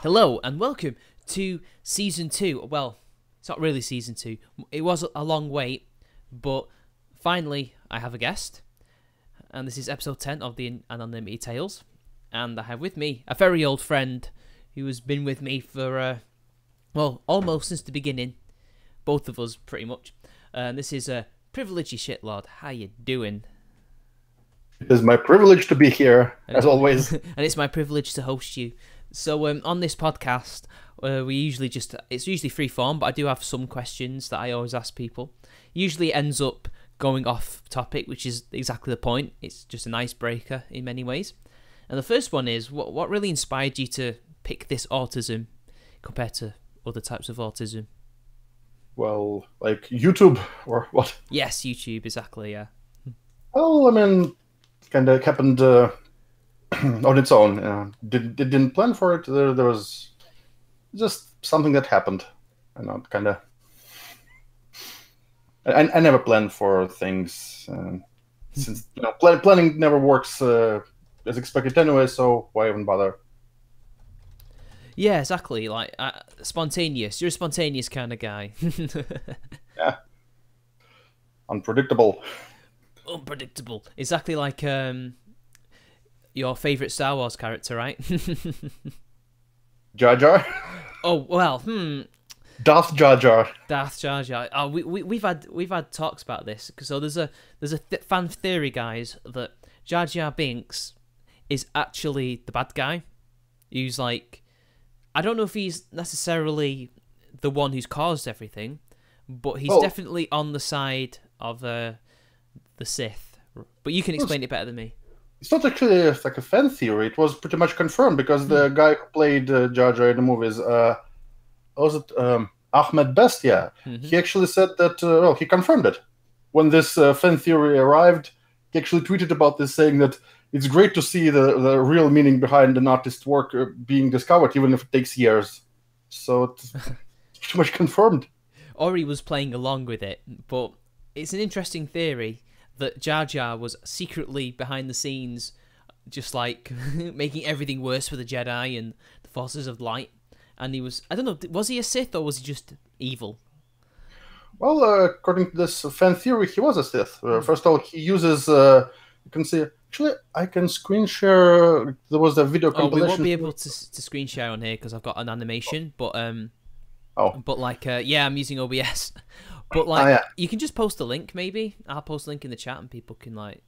Hello and welcome to Season 2. Well, it's not really Season 2. It was a long wait, but finally I have a guest. And this is episode 10 of the Anonymity Tales. And I have with me a very old friend who has been with me for, well, almost since the beginning. Both of us, pretty much. This is Priviledgy Shitlord. How you doing? It is my privilege to be here, as always. And it's my privilege to host you. So on this podcast, we usually it's usually free form, but I do have some questions that I always ask people. Usually it ends up going off topic, which is exactly the point. It's just an icebreaker in many ways. And the first one is, what really inspired you to pick this autism compared to other types of autism? Well, like YouTube or what? Yes, YouTube, exactly, yeah. Well, I mean, kind of happened on its own. Didn't plan for it. There was just something that happened. I know, kind of. I never planned for things since planning never works as expected anyway. So why even bother? Yeah, exactly. Like spontaneous. You're a spontaneous kind of guy. Yeah. Unpredictable. Unpredictable. Exactly like your favorite Star Wars character, right? Jar Jar. Oh well. Darth Jar Jar. Darth Jar Jar. Oh, we've had talks about this. So there's a fan theory, guys, that Jar Jar Binks is actually the bad guy. Who's like, I don't know if he's necessarily the one who's caused everything, but he's definitely on the side of the Sith. But you can explain it better than me. It's not actually like a fan theory. It was pretty much confirmed because the guy who played Jar Jar in the movies, was it Ahmed Best? Yeah, he actually said that. He confirmed it when this fan theory arrived. He actually tweeted about this, saying that it's great to see the real meaning behind an artist's work being discovered, even if it takes years. So it's pretty much confirmed. Ori was playing along with it, but it's an interesting theory that Jar Jar was secretly behind the scenes, just like making everything worse for the Jedi and the forces of light. And he was, I don't know, was he a Sith or was he just evil? Well, according to this fan theory, he was a Sith. First of all, he uses, you can see, actually, I can screen share, there was a video compilation. We won't be able to screen share on here because I've got an animation, but like, yeah, I'm using OBS. But like, you can just post a link, maybe. I'll post a link in the chat, and people can like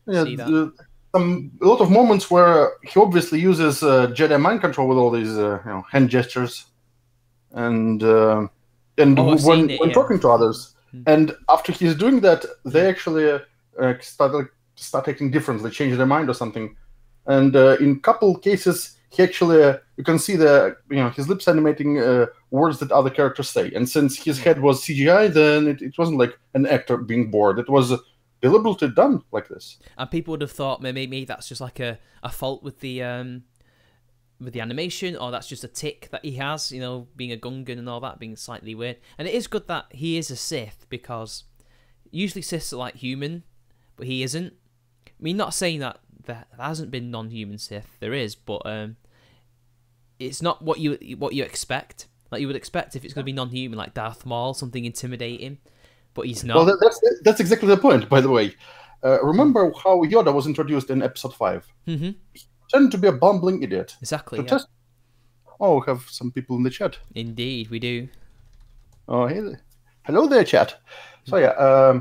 see that. A lot of moments where he obviously uses Jedi mind control with all these hand gestures, and when talking to others. And after he's doing that, they actually start acting differently, change their mind or something. And in couple cases, he actually you can see his lips animating words that other characters say. And since his head was CGI, then it wasn't like an actor being bored. It was deliberately done like this. And people would have thought maybe that's just like a fault with the animation, or that's just a tick that he has, being a Gungan and all that, being slightly weird. And it is good that he is a Sith, because usually Siths are like human, but he isn't. I mean, not saying that there hasn't been non-human Sith, there is, but it's not what you expect. Like you would expect if it's going to be non-human, like Darth Maul, something intimidating, but he's not. Well, that's exactly the point, by the way. Remember how Yoda was introduced in Episode 5? He turned to be a bumbling idiot. Exactly. Yeah. Oh, we have some people in the chat. Indeed, we do. Oh, hey, hello there, chat. So yeah,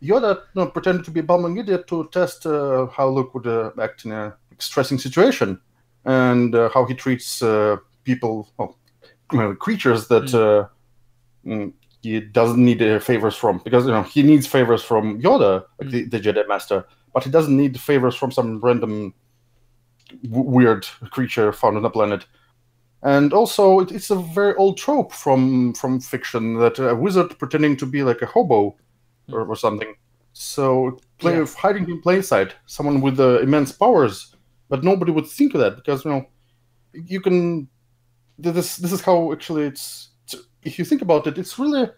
Yoda pretended to be a bumbling idiot to test how Luke would act in a stressing situation, and how he treats people, creatures that he doesn't need favors from, because he needs favors from Yoda, like the Jedi Master, but he doesn't need favors from some random weird creature found on the planet. And also, it's a very old trope from fiction that a wizard pretending to be like a hobo or something. So hiding in plain sight, someone with immense powers, but nobody would think of that because you can. This is how actually it's. If you think about it, it's really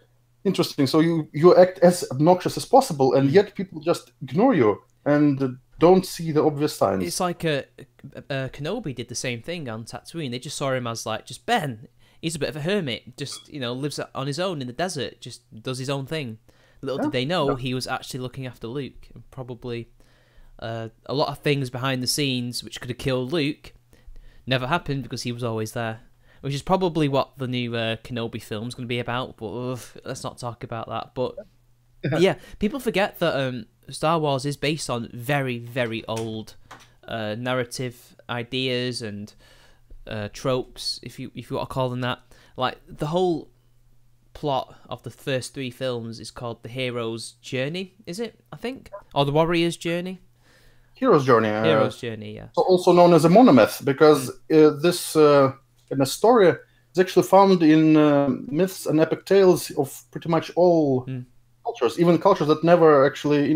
interesting. So you act as obnoxious as possible, and yet people just ignore you and don't see the obvious signs. It's like Kenobi did the same thing on Tatooine. They just saw him as like, just Ben. He's a bit of a hermit. Just, you know, lives on his own in the desert. Just does his own thing. Little did they know he was actually looking after Luke. And probably a lot of things behind the scenes which could have killed Luke never happened because he was always there. Which is probably what the new Kenobi film's going to be about. But let's not talk about that. But yeah, people forget that Star Wars is based on very, very old narrative ideas and tropes, if you want to call them that. Like, the whole plot of the first 3 films is called The Hero's Journey, is it? I think? Or The Warrior's Journey? Hero's Journey. Hero's Journey, yeah. Also known as a monomyth, because this in a story is actually found in myths and epic tales of pretty much all cultures, even cultures that never actually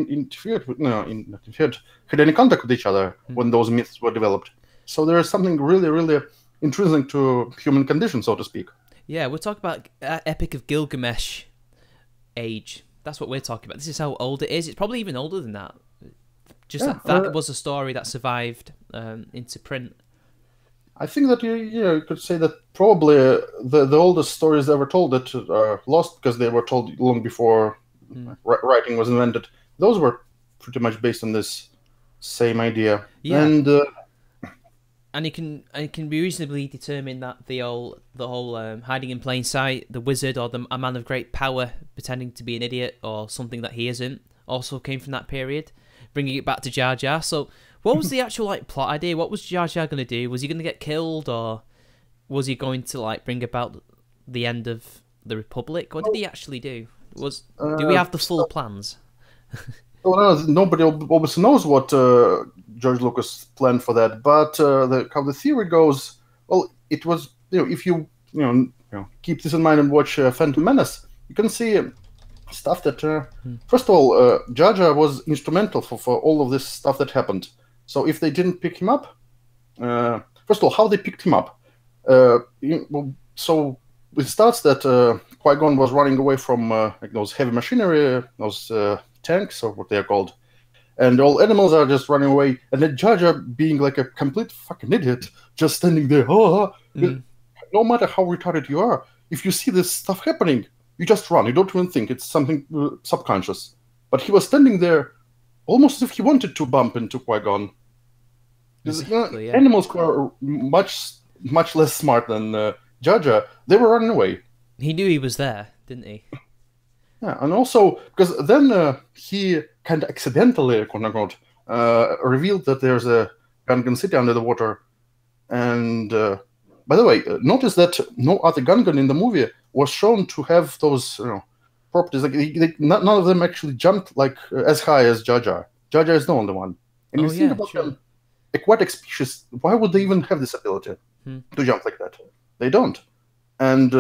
had any contact with each other when those myths were developed. So there is something really, really intrinsic to human condition, so to speak. Yeah, we're talking about Epic of Gilgamesh age. That's what we're talking about. This is how old it is. It's probably even older than that. Just that was a story that survived into print. I think that you could say that probably the oldest stories ever told that are lost because they were told long before writing was invented. Those were pretty much based on this same idea. Yeah. And it can be reasonably determined that the whole hiding in plain sight, the wizard or a man of great power pretending to be an idiot or something that he isn't, also came from that period, bringing it back to Jar Jar. So what was the actual plot idea? What was Jar Jar going to do? Was he going to get killed, or was he going to bring about the end of the Republic? What did he actually do? Do we have the full plans? Well, nobody obviously knows what George Lucas planned for that, but how the theory goes, well, it was, if you keep this in mind and watch Phantom Menace, you can see stuff that first of all, Jar Jar was instrumental for all of this stuff that happened. So if they didn't pick him up, first of all, how they picked him up. So it starts that Qui-Gon was running away from those heavy machinery, those tanks, or what they are called, and all animals are just running away, and then Jar Jar being like a complete fucking idiot, just standing there. No matter how retarded you are, if you see this stuff happening, you just run. You don't even think. It's something subconscious. But he was standing there almost as if he wanted to bump into Qui-Gon. Exactly, yeah. Animals who are much less smart than Jar Jar, they were running away. He knew he was there, didn't he? Yeah, and also, because then he kind of accidentally, quote-unquote, revealed that there's a Gungan city under the water. And, by the way, notice that no other Gungan in the movie was shown to have those properties. Like none of them actually jumped as high as Jar Jar. Jar Jar is the only one. And you think about them, aquatic species, why would they even have this ability to jump like that? They don't. And,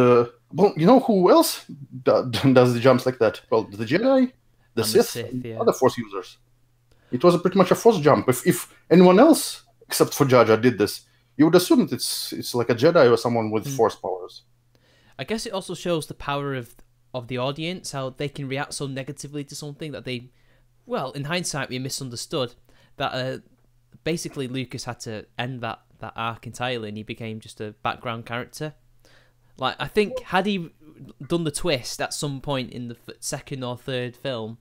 well, you know who else does the jumps like that? Well, the Jedi, the Sith, yeah. Other Force users. It was pretty much a Force jump. If anyone else, except for Jar Jar, did this, you would assume that it's like a Jedi or someone with Force powers. I guess it also shows the power of the audience, how they can react so negatively to something that they, well, in hindsight, we misunderstood. That basically Lucas had to end that arc entirely, and he became just a background character. Like, I think had he done the twist at some point in the second or third film,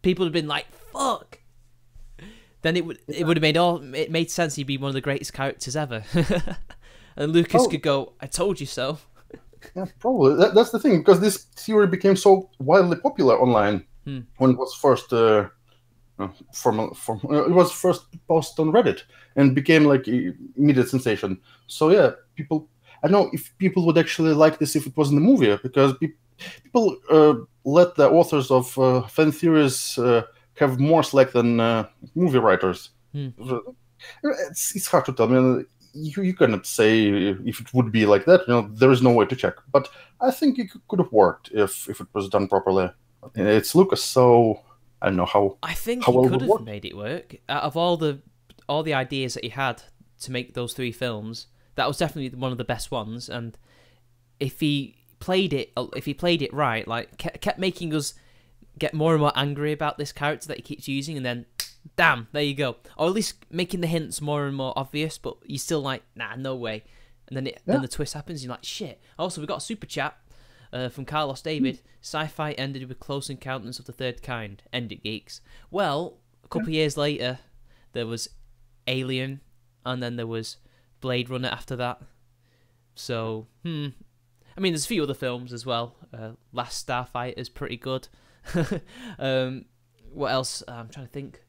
people would have been like, "Fuck." Then it would have made sense. He'd be one of the greatest characters ever, and Lucas could go, "I told you so." Yeah, probably. That's the thing, because this theory became so wildly popular online when it was first it was first posted on Reddit and became like immediate sensation. So yeah, people. I don't know if people would actually like this if it was in the movie, because people let the authors of fan theories have more slack than movie writers. It's hard to tell. I mean, you cannot say if it would be like that. There is no way to check. But I think it could have worked if it was done properly. It's Lucas, so I don't know how. I think he could have made it work. Out of all the ideas that he had to make those 3 films, that was definitely one of the best ones. And if he played it right, like kept making us get more and more angry about this character that he keeps using, and then damn, there you go. Or at least making the hints more and more obvious, but you're still like, nah, no way. And then the twist happens, you're like, shit. Also, we got a super chat from Carlos David. Sci-fi ended with Close Encounters of the Third Kind. End it, geeks. Well, a couple of years later, there was Alien, and then there was Blade Runner after that. So, I mean, there's a few other films as well. Last Starfighter's pretty good. What else? I'm trying to think.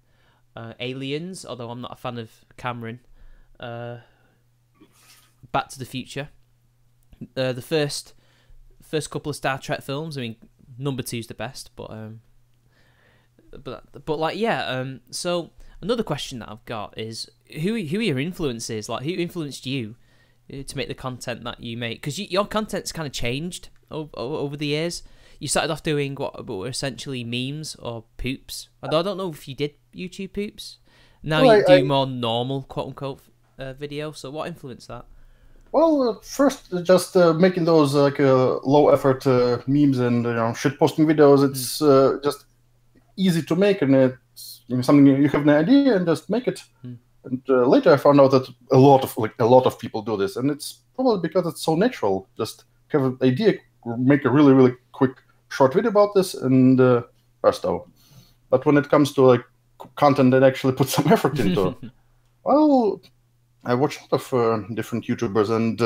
Aliens, although I'm not a fan of Cameron. Back to the Future. The first couple of Star Trek films. I mean, number 2's the best, but like, yeah. So another question that I've got is who are your influences? Like, who influenced you to make the content that you make? Because your content's kind of changed over the years. You started off doing what were essentially memes or poops. I don't know if you did YouTube poops. Now you do more normal, quote-unquote, video. So what influenced that? Well, first, just making those like low-effort memes and shit-posting videos. It's just easy to make, and it's something you have an idea and just make it. And later, I found out that a lot of people do this, and it's probably because it's so natural. Just have an idea, make a really, really quick short video about this, and presto. But when it comes to like content that actually put some effort into, well, I watch a lot of different YouTubers, and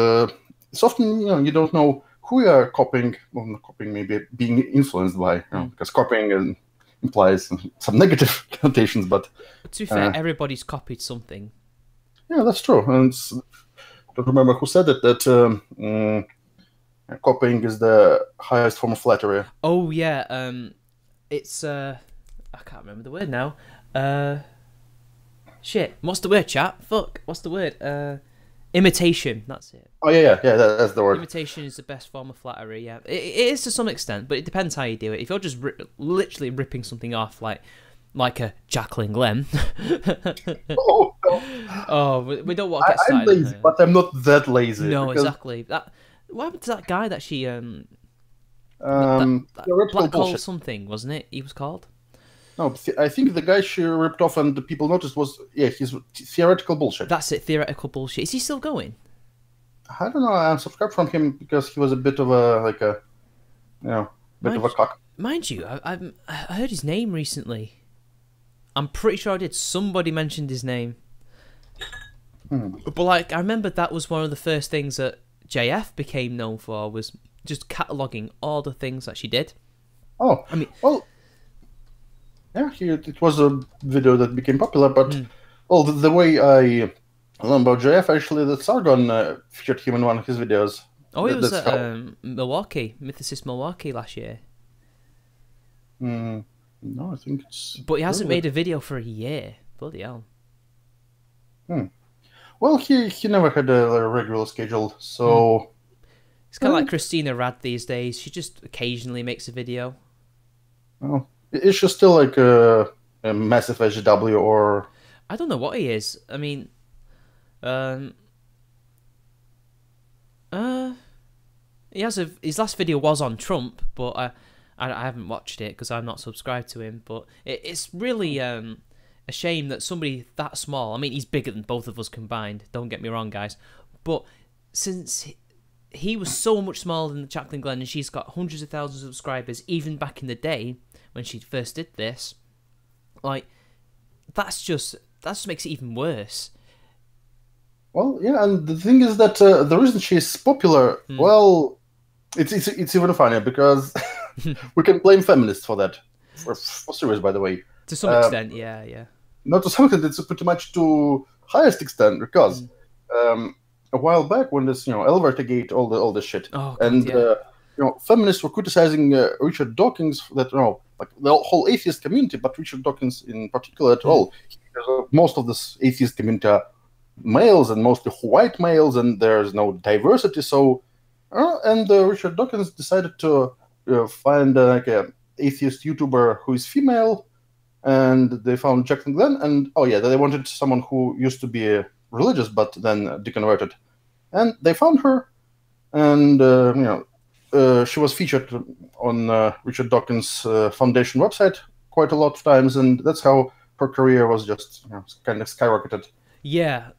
it's often you don't know who you are copying. Well, not copying, maybe being influenced by, because copying implies some negative connotations. But to be fair, everybody's copied something. Yeah, that's true. And I don't remember who said it, that copying is the highest form of flattery. Oh yeah, it's I can't remember the word now. Shit, what's the word, chat? Fuck, what's the word? Imitation. That's it. Oh yeah, that's the word. Imitation is the best form of flattery. Yeah, it is to some extent, but it depends how you do it. If you're just literally ripping something off, like a Jacqueline Glenn. Oh, no. Oh, we don't want to get started. I'm lazy, but I'm not that lazy. No, exactly. What happened to that guy that she that theoretical Black Hole bullshit. something, wasn't it? He was called. No, I think the guy she ripped off and the people noticed was his theoretical bullshit. That's it, theoretical bullshit. Is he still going? I don't know. I unsubscribed from him because he was a bit of a cock. Mind you, I heard his name recently. I'm pretty sure I did. Somebody mentioned his name. But like, I remember that was one of the first things that JF became known for, was just cataloguing all the things that she did. Oh, I mean, well, yeah, it was a video that became popular, but well, the way I learned about JF, actually, that Sargon featured him in one of his videos. Oh, he was at Milwaukee, Mythicist Milwaukee last year. No, I think it's... But he hasn't made a video for a year. Bloody hell. Well, he never had a regular schedule, so... It's kind of like Christina Rad these days. She just occasionally makes a video. Oh, is she still like a massive SJW, or... I don't know what he is. I mean... He has his last video was on Trump, but I haven't watched it because I'm not subscribed to him. But it's really a shame that somebody that small, I mean, he's bigger than both of us combined, don't get me wrong, guys, but since he was so much smaller than Jacqueline Glenn, and she's got hundreds of thousands of subscribers, even back in the day when she first did this, like, that just makes it even worse. Well, yeah, and the thing is that the reason she's popular, well, it's even funnier because we can blame feminists for that. For serious, by the way. To some extent, yeah. Not to some extent, it's pretty much to highest extent, because a while back when this, elevator gate, all this shit, feminists were criticizing Richard Dawkins, that like the whole atheist community, but Richard Dawkins in particular at all. Most of this atheist community are males, and mostly white males, and there's no diversity. So, Richard Dawkins decided to find like a atheist YouTuber who is female, and they found Jacqueline Glenn, and they wanted someone who used to be religious but then deconverted, and they found her, and she was featured on Richard Dawkins' foundation website quite a lot of times, and that's how her career was just kind of skyrocketed. Yeah,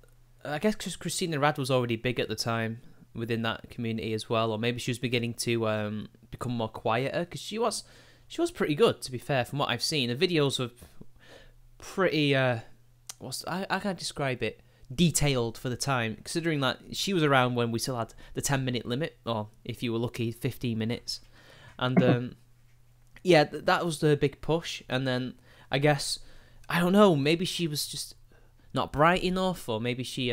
I guess because Christina Rad was already big at the time within that community as well, or maybe she was beginning to become more quieter because she was pretty good, to be fair, from what I've seen. The videos were pretty I can't describe it, detailed for the time, considering that she was around when we still had the 10-minute limit, or if you were lucky, 15 minutes. And yeah, that was the big push. And then I guess, I don't know, maybe she was just not bright enough, or maybe she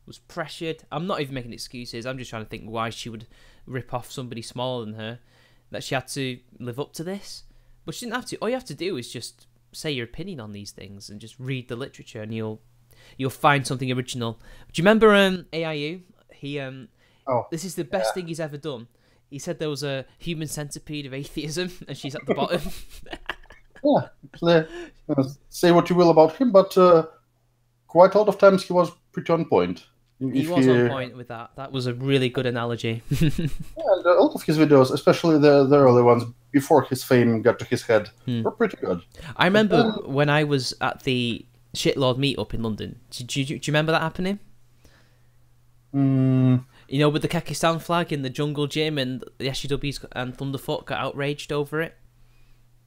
was pressured. I'm not even making excuses. I'm just trying to think why she would rip off somebody smaller than her, that she had to live up to this. But she didn't have to. All you have to do is just say your opinion on these things and just read the literature, and you'll find something original. Do you remember AIU? He this is the best thing he's ever done. He said there was a human centipede of atheism, and she's at the bottom. Say what you will about him, but quite a lot of times he was pretty on point. He was on point with that. That was a really good analogy. And a lot of his videos, especially the early ones before his fame got to his head, were pretty good. I remember when I was at the Shitlord meetup in London. Do you remember that happening? You know, with the Kekistan flag in the jungle gym, and the SGWs and Thunderfoot got outraged over it?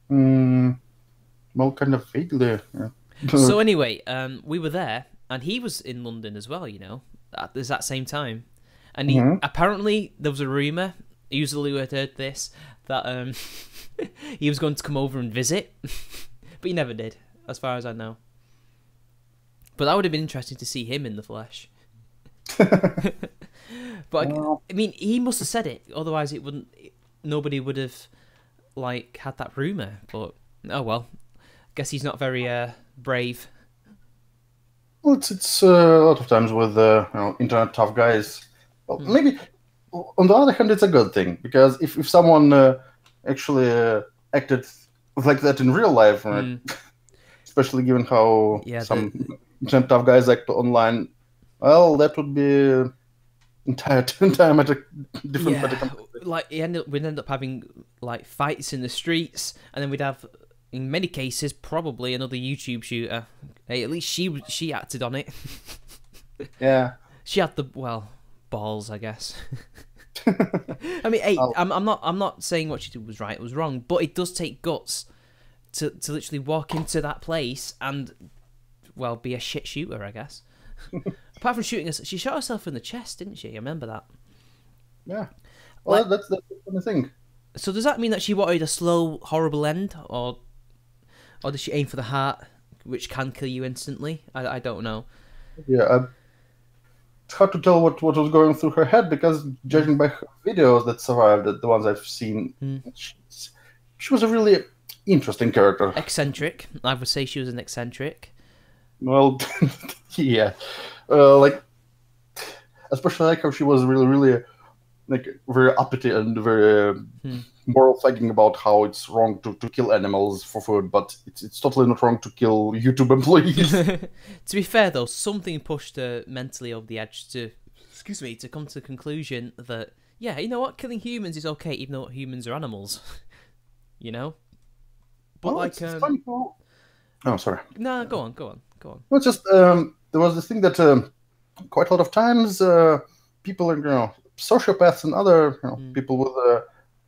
Well, kind of vaguely. Yeah. So anyway, we were there, and he was in London as well, you know, at that same time. And he apparently, there was a rumour, usually we had heard this, that he was going to come over and visit, but he never did, as far as I know. But that would have been interesting to see him in the flesh. But I mean, he must have said it, otherwise it wouldn't. Nobody would have had that rumor. But oh well, guess he's not very brave. Well, it's a lot of times with internet tough guys. Well, maybe on the other hand, it's a good thing, because if someone actually acted like that in real life, especially given how some internet tough guys act online, well, that would be entire different. We'd end up having fights in the streets, and then we'd have, in many cases, probably another YouTube shooter. Hey, at least she acted on it. Yeah, she had the balls, I guess. I mean, hey, I'm not saying what she did was right, it was wrong, but it does take guts to literally walk into that place and be a shit shooter, I guess. Apart from shooting us, she shot herself in the chest, didn't she? I remember that. Yeah. Well, that's the kind of thing. So does that mean that she wanted a slow, horrible end, or does she aim for the heart, which can kill you instantly? I don't know. Yeah, it's hard to tell what was going through her head, because judging by her videos that survived, the ones I've seen, she was a really interesting character. Eccentric. I would say she was an eccentric. Well, yeah, especially how she was really very uppity and very moral thinking about how it's wrong to kill animals for food, but it's totally not wrong to kill YouTube employees. To be fair though, something pushed her mentally over the edge to come to the conclusion that, yeah, you know what, killing humans is okay, even though humans are animals. You know? But it's funny how... Oh, sorry. No, go on. Well, it's just there was this thing that quite a lot of times people are, sociopaths and other people with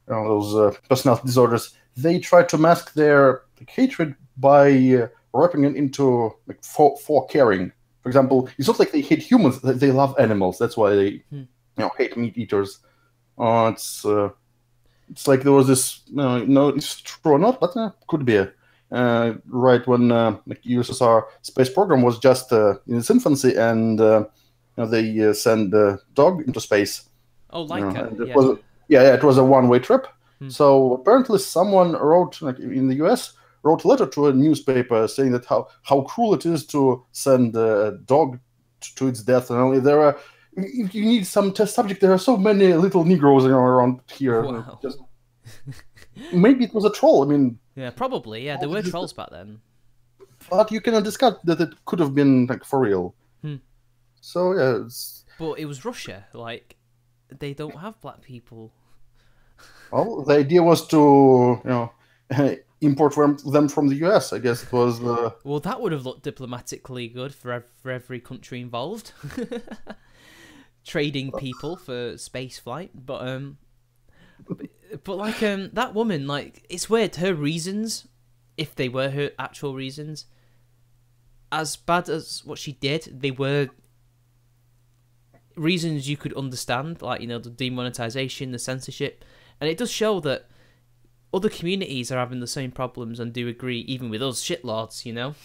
those personality disorders, they try to mask their hatred by wrapping it into for caring. For example, it's not like they hate humans; they love animals. That's why they hate meat eaters. It's like there was this it's true or not, but could be. Right when USSR space program was just in its infancy, and they send a dog into space. Oh, Laika. It was a one-way trip. So apparently someone wrote, in the US, wrote a letter to a newspaper saying that how cruel it is to send a dog to its death. And only if you need some test subject, there are so many little Negroes around here. Wow. Maybe it was a troll. I mean, yeah, probably. Yeah, there were trolls back then. But you cannot discard that it could have been for real. So yeah, but it was Russia. They don't have black people. Well, the idea was to import them from the US. I guess it was. Well, that would have looked diplomatically good for every country involved. Trading people for space flight, but like that woman, like, it's weird. Her reasons, if they were her actual reasons, as bad as what she did, they were reasons you could understand, like, you know, the demonetization, the censorship, and it does show that other communities are having the same problems and do agree, even with us shitlords, you know.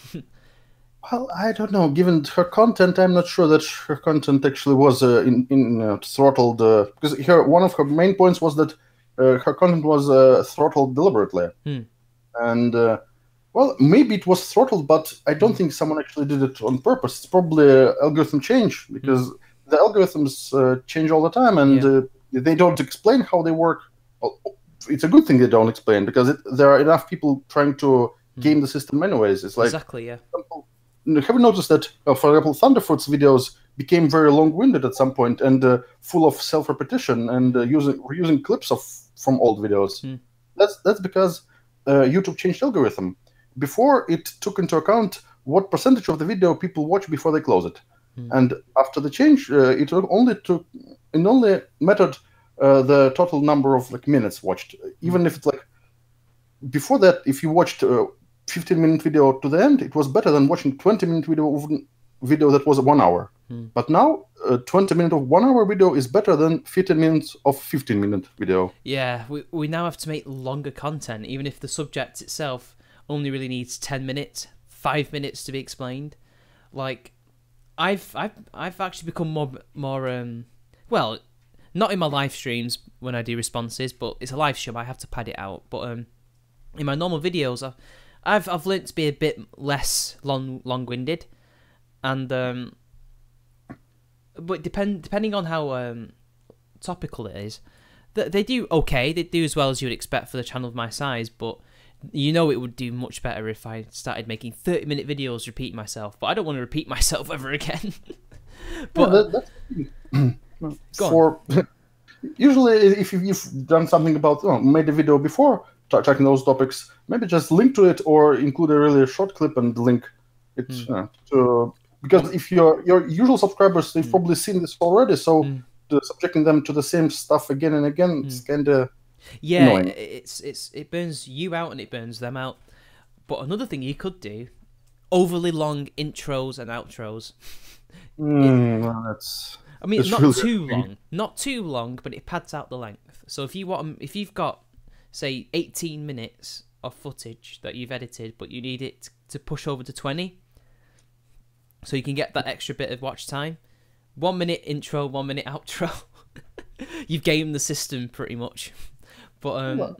Well, I don't know. Given her content, I'm not sure that her content actually was throttled. Because one of her main points was that her content was throttled deliberately. And, well, maybe it was throttled, but I don't think someone actually did it on purpose. It's probably algorithm change, because the algorithms change all the time, and they don't explain how they work. Well, it's a good thing they don't explain, because there are enough people trying to game the system anyways. It's like, exactly, yeah. Have you noticed that, for example, Thunderfoot's videos became very long-winded at some point and full of self-repetition and reusing clips from old videos? That's because YouTube changed algorithm. Before, it took into account what percentage of the video people watch before they close it, and after the change, it only mattered the total number of like minutes watched. Even if it's like before that, if you watched 15-minute video to the end, it was better than watching 20-minute video that was 1 hour. But now, 20-minute of 1 hour video is better than 15 minutes of 15-minute video. Yeah, we now have to make longer content, even if the subject itself only really needs 10 minutes, 5 minutes to be explained. Like, I've actually become more well, not in my live streams when I do responses, but it's a live stream, I have to pad it out. But in my normal videos, I've learnt to be a bit less long-winded, and but depending on how topical it is, they do okay. They do as well as you would expect for the channel of my size. But you know, it would do much better if I started making 30-minute videos repeating myself. But I don't want to repeat myself ever again. But usually, if you've done something about, made a video before talking those topics, maybe just link to it or include a really short clip and link it to, because if your usual subscribers, they've probably seen this already, so subjecting them to the same stuff again and again, it's kind of annoying. It burns you out and it burns them out. But another thing you could do, overly long intros and outros. I mean, not too long, but it pads out the length. So if you've got, say, 18 minutes of footage that you've edited, but you need it to push over to 20, so you can get that extra bit of watch time. 1 minute intro, 1 minute outro. You've gamed the system pretty much. But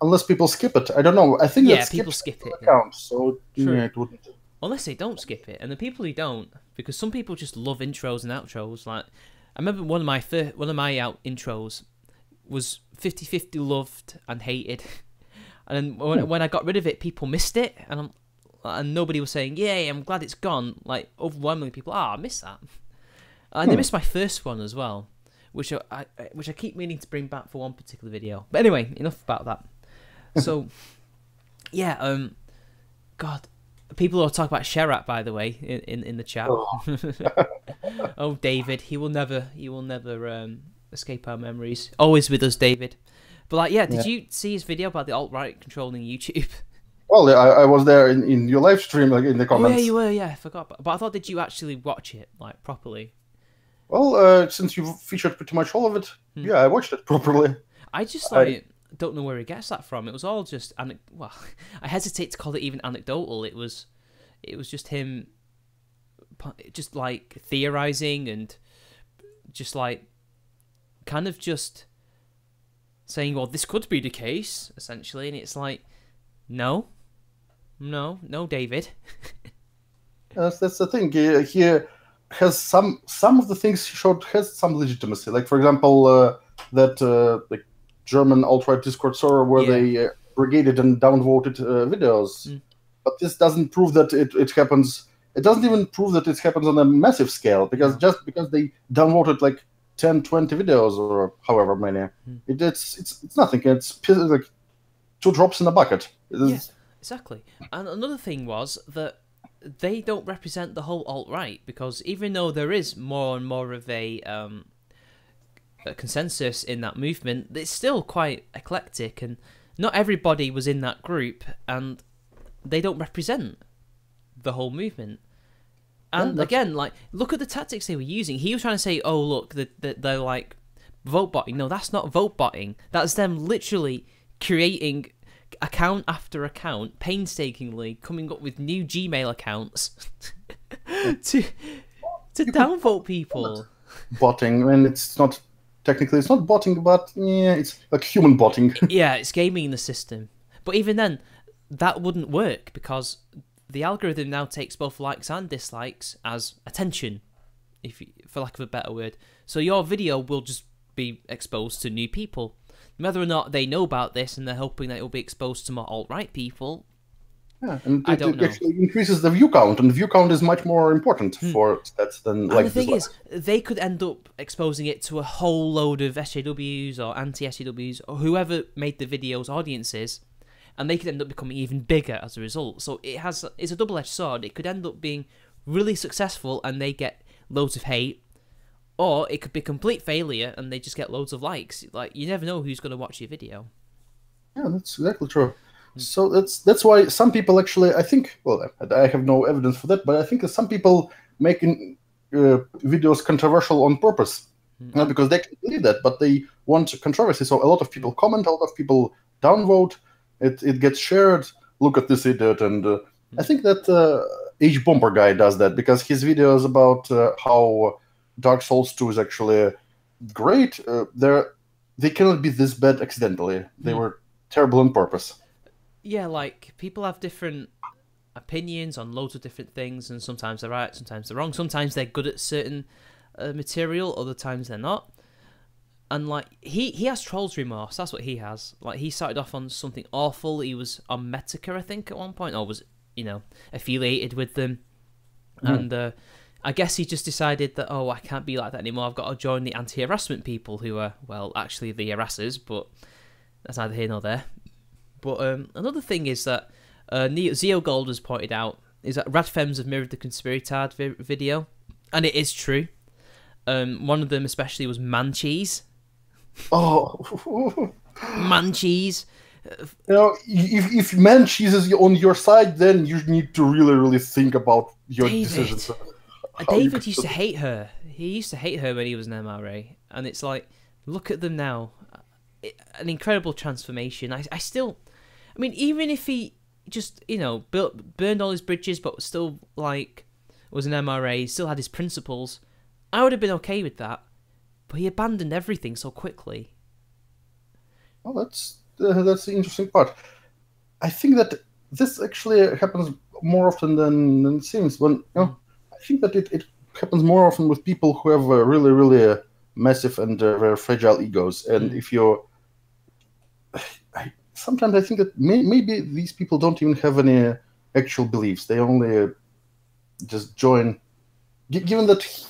unless people skip it, I don't know. I think people skip it. Counts, so it wouldn't. Unless they don't skip it, and the people who don't, because some people just love intros and outros. Like, I remember one of my intros was 50-50 loved and hated, and then when I got rid of it, people missed it, and nobody was saying, "Yay, I'm glad it's gone." Like, overwhelmingly, people, I missed that, and they missed my first one as well, which I keep meaning to bring back for one particular video. But anyway, enough about that. So, yeah, God. People are talking about Sherat, by the way, in the chat. Oh, David, he will never escape our memories. Always with us, David. But like, did you see his video about the alt-right controlling YouTube? Well, I was there in your live stream, like in the comments. Oh yeah, you were. Yeah, I forgot. But I thought, did you actually watch it like properly? Well, since you've featured pretty much all of it, yeah, I watched it properly. I just don't know where he gets that from. It was all just well, I hesitate to call it even anecdotal. It was just him, just like theorizing and just like kind of just saying, well, this could be the case essentially, and it's like, no, David. That's the thing. He has some of the things he showed has some legitimacy. Like, for example, that like German alt-right Discord server where they brigaded and downvoted videos. But this doesn't prove that it happens. It doesn't even prove that it happens on a massive scale, because just because they downvoted like 10, 20 videos or however many, it's nothing. It's like 2 drops in a bucket. Exactly. And another thing was that they don't represent the whole alt-right, because even though there is more and more of a consensus in that movement, it's still quite eclectic, and not everybody was in that group, and they don't represent the whole movement. And again, like, look at the tactics they were using. He was trying to say, oh, look, they're like vote botting. No, that's not vote botting. That's them literally creating account after account, painstakingly coming up with new Gmail accounts to downvote people. Botting, and it's not technically, it's not botting, but yeah, it's like human botting. Yeah, it's gaming the system. But even then, that wouldn't work, because the algorithm now takes both likes and dislikes as attention, for lack of a better word. So your video will just be exposed to new people. Whether or not they know about this and they're hoping that it will be exposed to more alt-right people, yeah, and I don't know. Actually increases the view count, and view count is much more important for stats than like. And the thing is, they could end up exposing it to a whole load of SJWs or anti-SJWs or whoever made the video's audiences, and they could end up becoming even bigger as a result. So it's a double-edged sword. It could end up being really successful and they get loads of hate, or it could be a complete failure and they just get loads of likes. Like, you never know who's going to watch your video. Yeah, that's exactly true. So that's why some people actually, I think, well, I have no evidence for that, but I think that some people making videos controversial on purpose, not because they can believe that, but they want controversy. So a lot of people comment, a lot of people downvote. It gets shared. Look at this idiot, and I think that H Bomber guy does that, because his videos about how Dark Souls 2 is actually great. They cannot be this bad accidentally. They were terrible on purpose. Yeah, like, people have different opinions on loads of different things, and sometimes they're right, sometimes they're wrong. Sometimes they're good at certain material, other times they're not. And, like, he has trolls remorse. That's what he has. Like, he started off on something awful. He was on MITCH, I think, at one point, or was, affiliated with them. And I guess he just decided that, oh, I can't be like that anymore. I've got to join the anti-harassment people, who are, well, actually the harassers, but that's neither here nor there. But another thing is that Zeo Gold has pointed out is that Radfems have mirrored the Conspiritard video, and it is true. One of them especially was Mancheese. Oh, Mancheese. If Mancheese is on your side, then you need to really, really think about your decisions. David used to hate her. He used to hate her when he was an MRA, and it's like, look at them now. An incredible transformation. I mean, even if he just, burned all his bridges, but still, like, was an MRA, still had his principles, I would have been okay with that. But he abandoned everything so quickly. Well, that's the interesting part. I think that this actually happens more often than it seems. I think that it happens more often with people who have really, really massive and very fragile egos. And if you're... Sometimes I think that maybe these people don't even have any actual beliefs. They only just join. Given that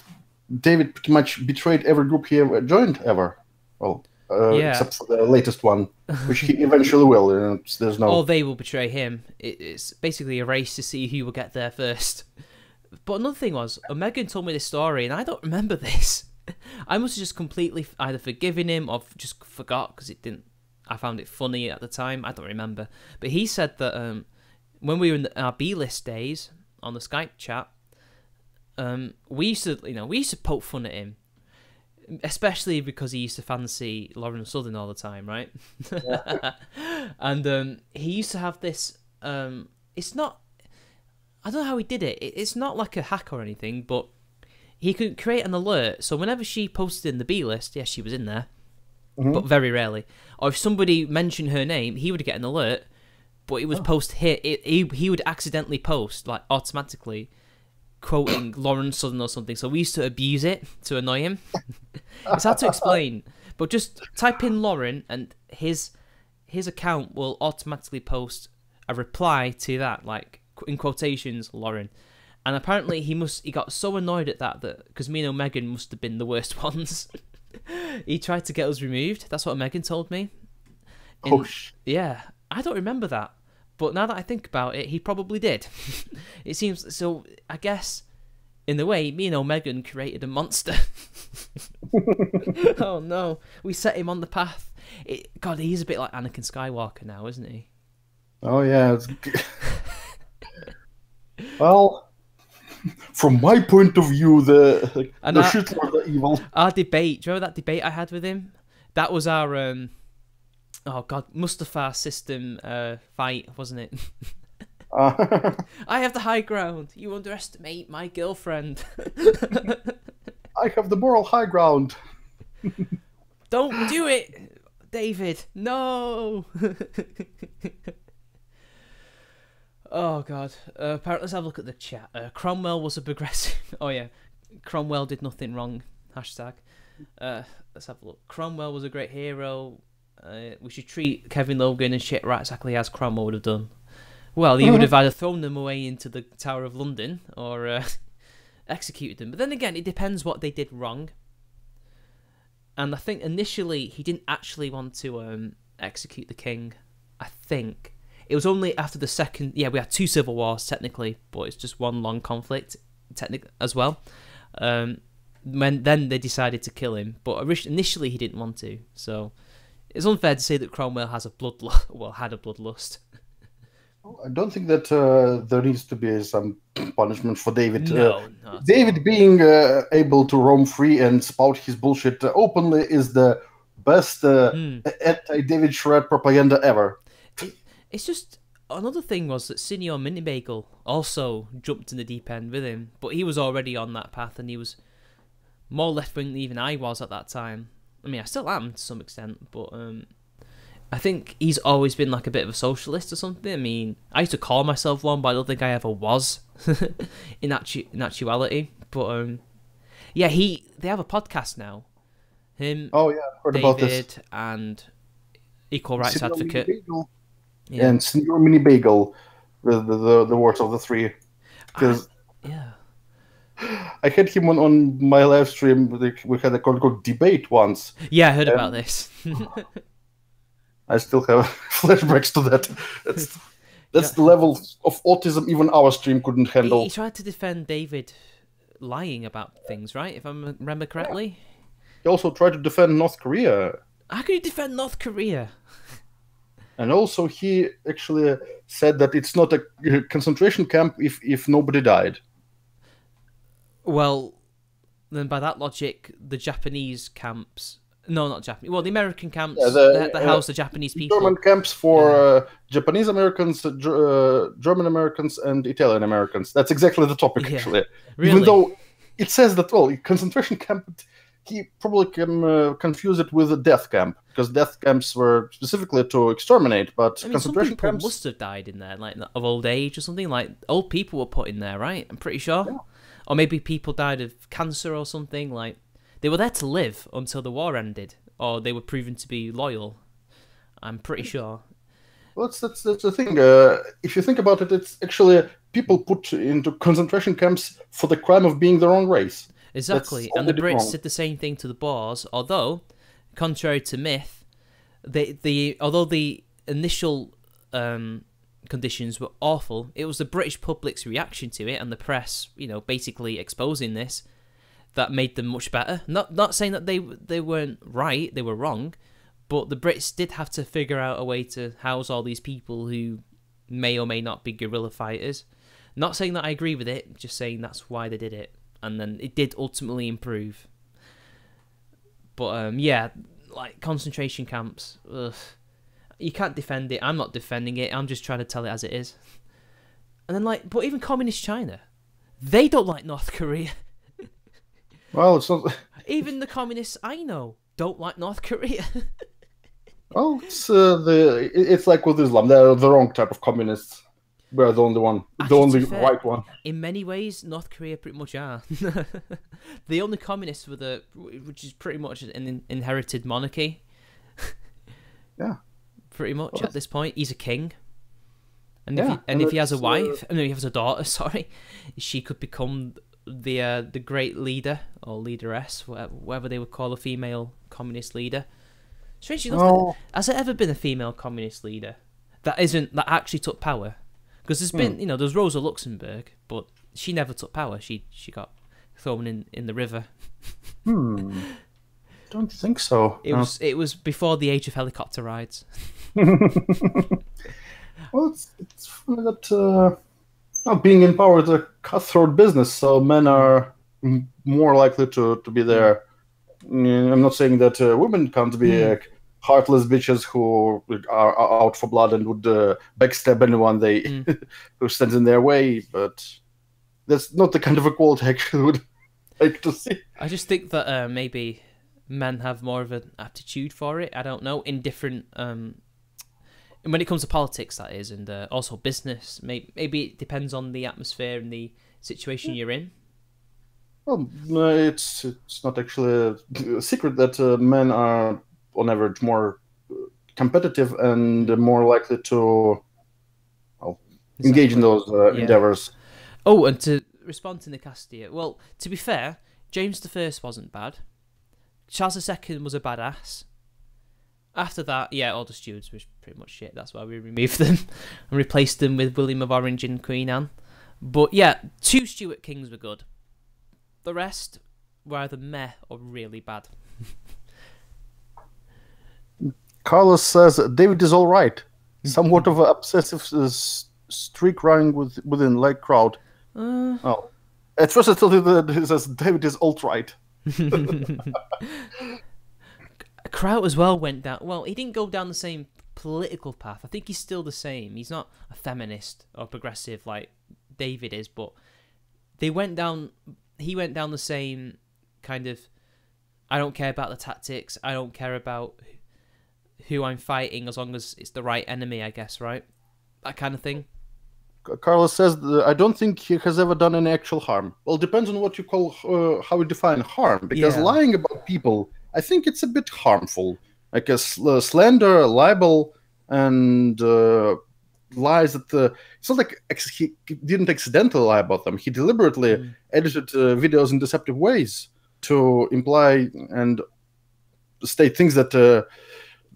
David pretty much betrayed every group he ever joined ever. Well, except for the latest one, which he eventually will. There's no... Or they will betray him. It's basically a race to see who will get there first. But another thing was, Megan told me this story, and I don't remember this. I must have just completely either forgiven him or just forgot, because I found it funny at the time. I don't remember. But he said that when we were in our B-list days on the Skype chat, we used to poke fun at him, especially because he used to fancy Lauren Southern all the time, right? Yeah. And he used to have this. It's not. I don't know how he did it. It's not like a hack or anything, but he could create an alert. So whenever she posted in the B list, yes, she was in there. But very rarely. Or if somebody mentioned her name, he would get an alert, but it was post hit. He would accidentally post, like, automatically, quoting Lauren Southern or something. So we used to abuse it to annoy him. It's hard to explain, but just type in Lauren, and his account will automatically post a reply to that, like, in quotations, Lauren. And apparently he got so annoyed at that because me and Megan must have been the worst ones. He tried to get us removed. That's what Megan told me. Yeah, I don't remember that. But now that I think about it, he probably did. It seems so. I guess in a way, me and Omegan created a monster. Oh no, we set him on the path. God, he's a bit like Anakin Skywalker now, isn't he? Oh yeah. Well, from my point of view, the Shitlord are evil. Our debate. Do you remember that debate I had with him? That was our oh god, Mustafar system fight, wasn't it? I have the high ground. You underestimate my girlfriend. I have the moral high ground. Don't do it, David. No. Oh god. Apparently, let's have a look at the chat. Cromwell was a progressive. Oh yeah, Cromwell did nothing wrong. Hashtag. Let's have a look. Cromwell was a great hero. We should treat Kevin Logan and shit right exactly as Cromwell would have done. Well, he would have either thrown them away into the Tower of London or executed them. But then again, it depends what they did wrong. And I think initially he didn't actually want to execute the king. I think it was only after the second. Yeah, we had 2 civil wars technically, but it's just one long conflict technically as well. When then they decided to kill him, but initially he didn't want to. So it's unfair to say that Cromwell has had a bloodlust. I don't think that there needs to be some punishment for David. No, David being able to roam free and spout his bullshit openly is the best anti-David Shred propaganda ever. It's just another thing was that Senior Minibagel also jumped in the deep end with him, but he was already on that path and he was more left-wing than even I was at that time. I mean, I still am to some extent, but I think he's always been like a bit of a socialist or something. I mean, I used to call myself one, but I don't think I ever was in actuality. But yeah, they have a podcast now. Him, oh yeah, heard David, about this. And Equal Rights Advocate, and Senior Mini Bagel, the worst of the three. Because yeah. I had him on my live stream. We had a called debate once. Yeah, I heard about this. I still have flashbacks to that. That's the level of autism even our stream couldn't handle. He tried to defend David lying about things, right? If I remember correctly. He also tried to defend North Korea. How can you defend North Korea? And also he actually said that it's not a concentration camp if nobody died. Well, then by that logic, the Japanese camps... No, not Japanese. Well, the American camps that house the Japanese people. German camps for Japanese Americans, German Americans, and Italian Americans. That's exactly the topic, actually. Really? Even though it says that, well, concentration camp, he probably can confuse it with a death camp, because death camps were specifically to exterminate, but concentration some people camps... must have died in there, like of old age or something. Like, old people were put in there, right? I'm pretty sure. Yeah. Or maybe people died of cancer or something, like... They were there to live until the war ended, or they were proven to be loyal. I'm pretty sure. Well, that's the thing. If you think about it, it's actually people put into concentration camps for the crime of being their own race. Exactly, and the Brits did the same thing to the Boers, although, contrary to myth, although the initial conditions were awful, it was the British public's reaction to it and the press, basically exposing this, that made them much better. Not saying that they weren't right, they were wrong, but the Brits did have to figure out a way to house all these people who may or may not be guerrilla fighters. Not saying that I agree with it, just saying that's why they did it. And then it did ultimately improve. But yeah, like concentration camps, ugh. You can't defend it. I'm not defending it. I'm just trying to tell it as it is. And then but even communist China, they don't like North Korea. Well, it's not... Even the communists I know don't like North Korea. Well, it's like with Islam. They're the wrong type of communists. We're the only one. The only right one. In many ways, North Korea pretty much are. The only communists which is pretty much an inherited monarchy. Yeah. Pretty much at this point. He's a king. And if he has a wife, no, he has a daughter, sorry, she could become the great leader or leaderess, whatever they would call a female communist leader. Strangely enough, has there ever been a female communist leader? that actually took power. Because there's been, there's Rosa Luxemburg, but she never took power. She got thrown in the river. Don't think so. It was before the age of helicopter rides. Well, it's funny that being in power is a cutthroat business, so men are more likely to be there. I'm not saying that women can't be heartless bitches who are out for blood and would backstab anyone who stands in their way, but that's not the kind of equality I actually would like to see. I just think that maybe men have more of an aptitude for it. I don't know, in different when it comes to politics, that is, and also business. Maybe it depends on the atmosphere and the situation you're in. Well, it's not actually a secret that men are, on average, more competitive and more likely to engage in those endeavors. Oh, and to respond to Nicastia, well, to be fair, James I wasn't bad. Charles II was a badass. After that, all the stewards were pretty much shit. That's why we removed them and replaced them with William of Orange and Queen Anne. But yeah, 2 Stuart kings were good. The rest were either meh or really bad. Carlos says David is all right. Somewhat of an obsessive streak running within like crowd. At first I thought that he says David is alt-right. Kraut as well went down. Well, he didn't go down the same political path. I think he's still the same. He's not a feminist or progressive like David is, but he went down the same kind of, I don't care about the tactics, I don't care about who I'm fighting as long as it's the right enemy, I guess, right? That kind of thing. Carlos says, I don't think he has ever done any actual harm. Well, it depends on what you call, how you define harm, because lying about people, I think it's a bit harmful. Like a slander, libel, and lies that it's not like he didn't accidentally lie about them. He deliberately edited videos in deceptive ways to imply and state things that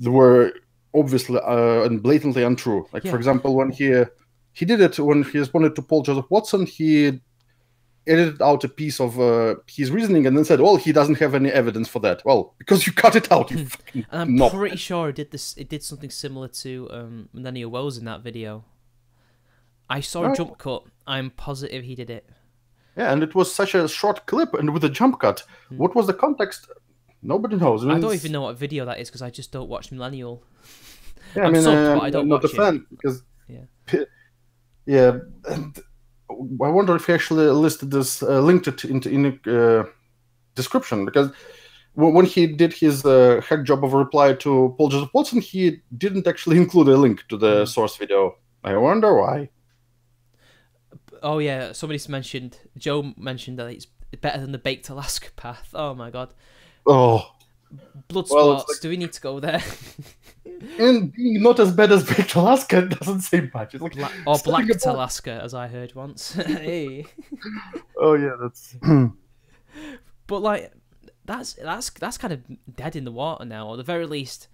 were obviously and blatantly untrue. Like, for example, when he did it when he responded to Paul Joseph Watson, he edited out a piece of his reasoning and then said, well, he doesn't have any evidence for that. Well, because you cut it out, you fucking And I'm pretty sure it did something similar to Millennial Woes in that video. I saw a jump cut. I'm positive he did it. Yeah, and it was such a short clip and with a jump cut. What was the context? Nobody knows. I don't even know what video that is because I just don't watch Millennial. Yeah, I mean, but I don't I'm not watch a fan because... Yeah, and I wonder if he actually listed this, linked it in the description, because when he did his hack job of a reply to Paul Joseph Watson, he didn't actually include a link to the source video. I wonder why. Oh yeah, Joe mentioned that it's better than the Baked Alaska path. Oh my god. Oh. Blood sports, do we need to go there? And being not as bad as Baked Alaska doesn't say much. It's like or Blacked Alaska, as I heard once. Hey. Oh yeah, that's. But like, that's kind of dead in the water now, or at the very least,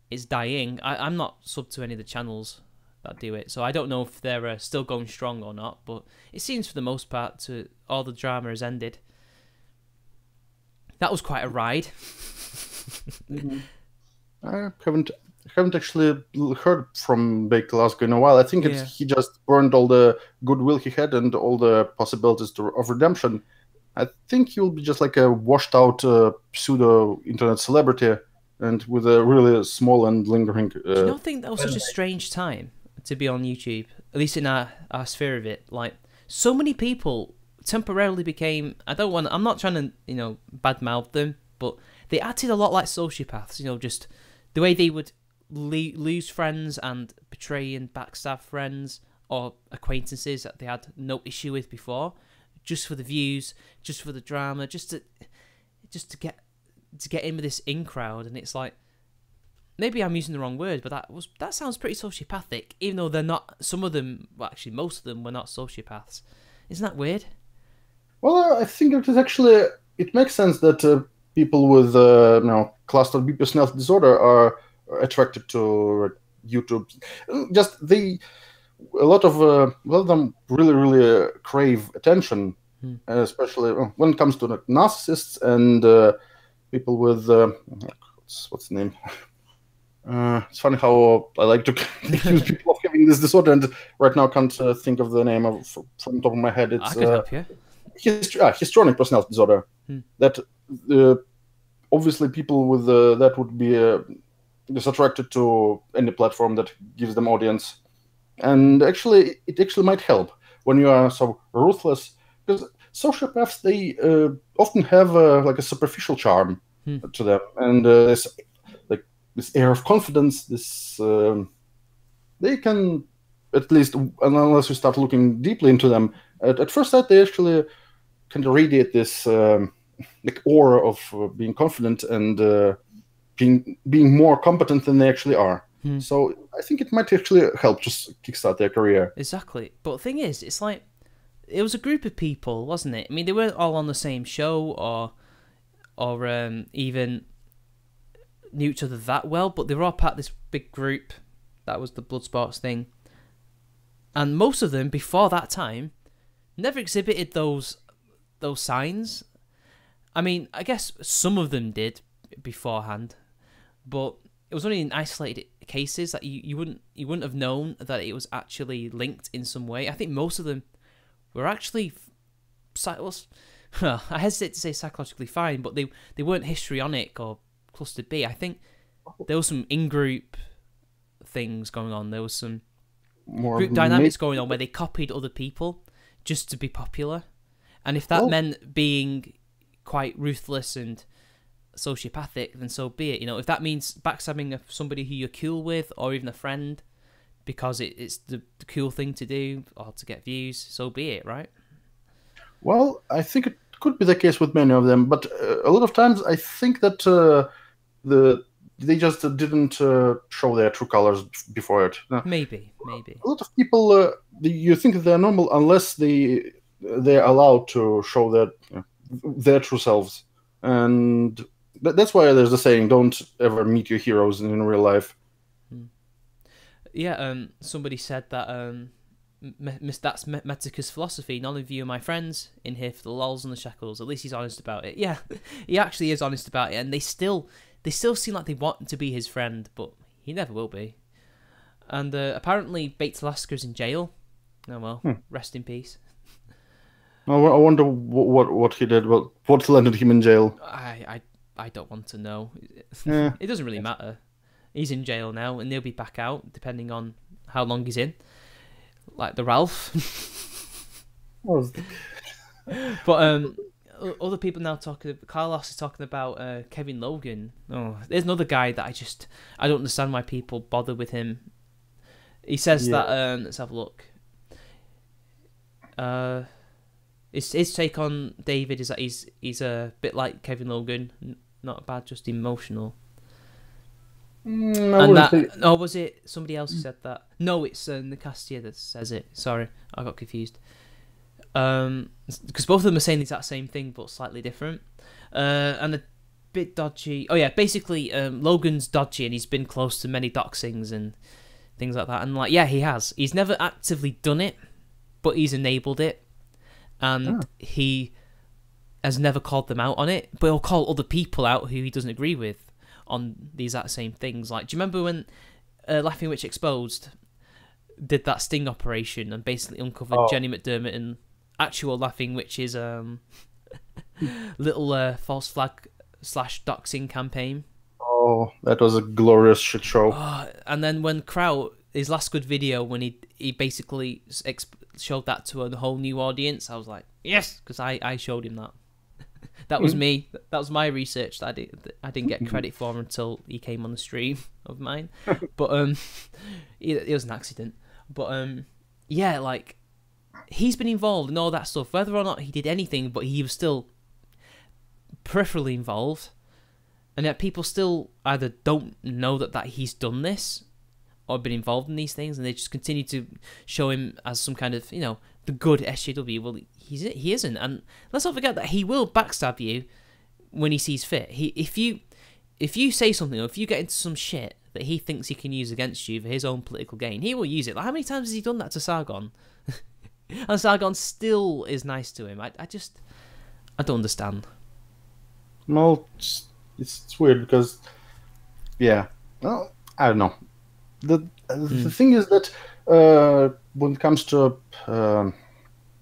it's dying. I'm not sub to any of the channels that do it, so I don't know if they're still going strong or not. But it seems for the most part all the drama has ended. That was quite a ride. I haven't actually heard from Baked Alaska in a while. I think he just burned all the goodwill he had and all the possibilities of redemption. I think he will be just like a washed out pseudo internet celebrity and with a really small and lingering. Do you not think that was such a strange time to be on YouTube? At least in our sphere of it, like so many people temporarily became. I'm not trying to badmouth them, but they acted a lot like sociopaths. Just the way they would lose friends and betray and backstab friends or acquaintances that they had no issue with before, just for the views, just for the drama, just to get in with this in crowd. And it's like, maybe I'm using the wrong word, but that sounds pretty sociopathic, even though they're not. Some of them, well, actually most of them, were not sociopaths. Isn't that weird? Well, I think it makes sense that people with cluster B personality disorder are attracted to YouTube. Just a lot of them really crave attention, especially when it comes to narcissists and people with what's the name? It's funny how I like to accuse people of having this disorder, and right now I can't think of the name from the top of my head. It's I could help you. Histrionic personality disorder. That obviously people with that would be just attracted to any platform that gives them audience, and actually it might help when you are so ruthless, because sociopaths, they often have like a superficial charm to them, and this air of confidence, they can, at least unless you start looking deeply into them, at first sight they actually kind of radiate this like aura of being confident and being more competent than they actually are. So I think it might actually help just kickstart their career. Exactly. But the thing is, it's like, it was a group of people, wasn't it? I mean, they weren't all on the same show or even knew each other that well, but they were all part of this big group that was the blood sports thing. And most of them, before that time, never exhibited those signs. I mean, I guess some of them did beforehand, but it was only in isolated cases that you wouldn't have known that it was actually linked in some way. I think most of them were actually, I hesitate to say psychologically fine, but they weren't histrionic or cluster B. I think there was some in-group things going on. There was some group dynamics going on where they copied other people just to be popular. And if that meant being quite ruthless and sociopathic, then so be it. You know, if that means backstabbing somebody who you're cool with, or even a friend, because it's the cool thing to do or to get views, so be it, right? Well, I think it could be the case with many of them, but a lot of times I think that they just didn't show their true colors before it. Maybe. A lot of people, you think they're normal unless they're allowed to show their true selves, and that's why there's the saying, "Don't ever meet your heroes in real life." Yeah, somebody said that that's MITCH's philosophy. None of you are my friends, in here for the lols and the shekels. At least he's honest about it. Yeah, he actually is honest about it, and they still seem like they want to be his friend, but he never will be. And apparently Bates Laska's in jail. Oh well, rest in peace. I wonder what he did. What landed him in jail? I don't want to know. Yeah. It doesn't really matter. He's in jail now, and he'll be back out depending on how long he's in. Like the Ralph. But other people now talking. Carlos is talking about Kevin Logan. Oh, there's another guy that I don't understand why people bother with him. He says that. Let's have a look. His take on David is that he's a bit like Kevin Logan, not bad, just emotional. Was it somebody else who said that? No, it's Nicastia that says it. Sorry, I got confused. Because both of them are saying the exact same thing but slightly different. And a bit dodgy. Oh yeah, basically Logan's dodgy and he's been close to many doxings and things like that. And like, yeah, he has. He's never actively done it, but he's enabled it. And he has never called them out on it, but he'll call other people out who he doesn't agree with on the exact same things. Like, do you remember when Laughing Witch Exposed did that sting operation and basically uncovered Jenny McDermott and actual Laughing Witch's little false flag / doxing campaign? Oh, that was a glorious shit show. And then when Kraut, his last good video, when he basically showed that to a whole new audience, I was like, yes, because I showed him that. That was me. That was my research that I didn't get credit for until he came on the stream of mine. But it was an accident. But yeah, like, he's been involved in all that stuff. Whether or not he did anything, but he was still peripherally involved. And yet people still either don't know that he's done this or been involved in these things, and they just continue to show him as some kind of, the good SJW. Well, he isn't. And let's not forget that he will backstab you when he sees fit. If you say something, or if you get into some shit that he thinks he can use against you for his own political gain, he will use it. Like, how many times has he done that to Sargon? And Sargon still is nice to him. I don't understand. No, it's weird because, yeah, well, I don't know. The thing is that when it comes to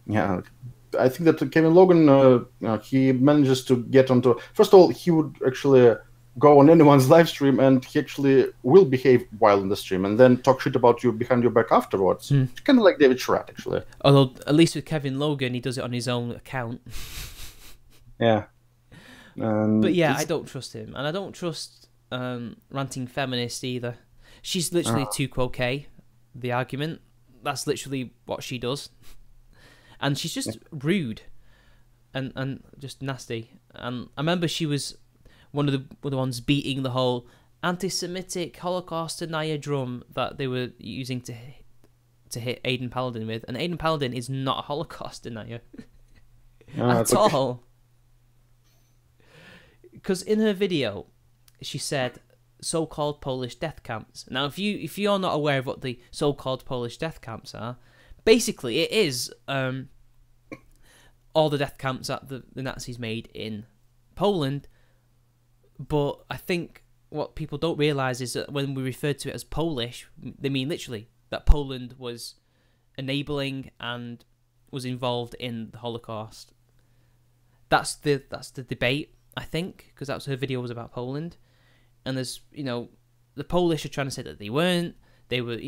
yeah, I think that Kevin Logan he manages to get onto. First of all, he would actually go on anyone's live stream, and he actually will behave while in the stream, and then talk shit about you behind your back afterwards. It's kind of like David Sherratt, actually. Although, at least with Kevin Logan, he does it on his own account. Yeah. But yeah, I don't trust him, and I don't trust ranting feminist either. She's literally too croquet. The argument, that's literally what she does, and she's just rude, and just nasty. And I remember she was one of the ones beating the whole anti-Semitic Holocaust denier drum that they were using to hit Aidan Paladin with, and Aidan Paladin is not a Holocaust denier at all. Because in her video, she said so-called Polish death camps. Now, if you're not aware of what the so-called Polish death camps are, basically it is all the death camps that the Nazis made in Poland. But I think what people don't realise is that when we refer to it as Polish, they mean literally that Poland was enabling and was involved in the Holocaust. That's the debate, I think, because that's her video was about Poland. And there's, the Polish are trying to say that they weren't. They were,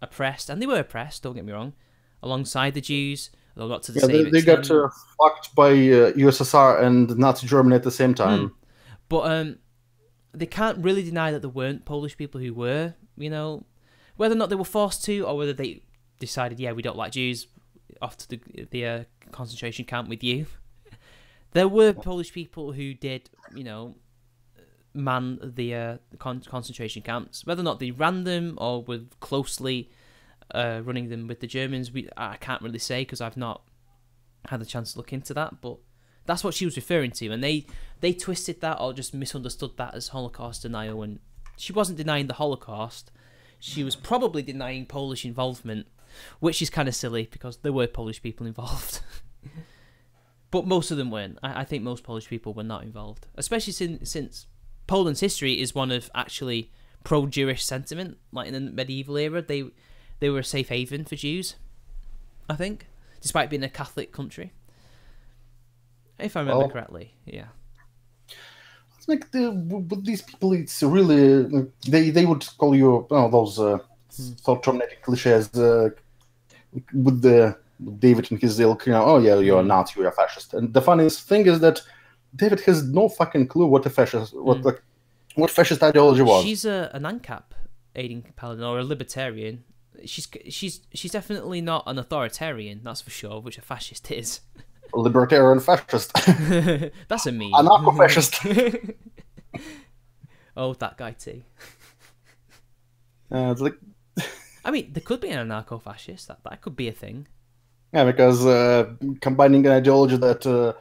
oppressed, and they were oppressed, don't get me wrong, alongside the Jews, although not to the same extent. They got fucked by USSR and Nazi Germany at the same time. But they can't really deny that there weren't Polish people who were, whether or not they were forced to, or whether they decided, yeah, we don't like Jews, off to the concentration camp with you. There were Polish people who did, man the concentration camps. Whether or not they ran them or were closely running them with the Germans, I can't really say because I've not had the chance to look into that, but that's what she was referring to, and they twisted that or just misunderstood that as Holocaust denial, and she wasn't denying the Holocaust. She was probably denying Polish involvement, which is kind of silly because there were Polish people involved. But most of them weren't. I think most Polish people were not involved, especially since Poland's history is one of actually pro-Jewish sentiment. Like in the medieval era, they were a safe haven for Jews, I think, despite being a Catholic country. If I remember correctly, yeah. It's like with these people, it's really they would call you those thought-tornating cliches with the David and his ilk. Oh yeah, you're a Nazi, you're a fascist. And the funniest thing is that David has no fucking clue what a fascist, what fascist ideology was. She's an ANCAP aiding Paladin or a libertarian. She's definitely not an authoritarian, that's for sure, which a fascist is. Libertarian fascist. That's a meme. Anarcho-fascist. Oh, that guy too. It's like... I mean, there could be an anarcho-fascist. That could be a thing. Yeah, because combining an ideology that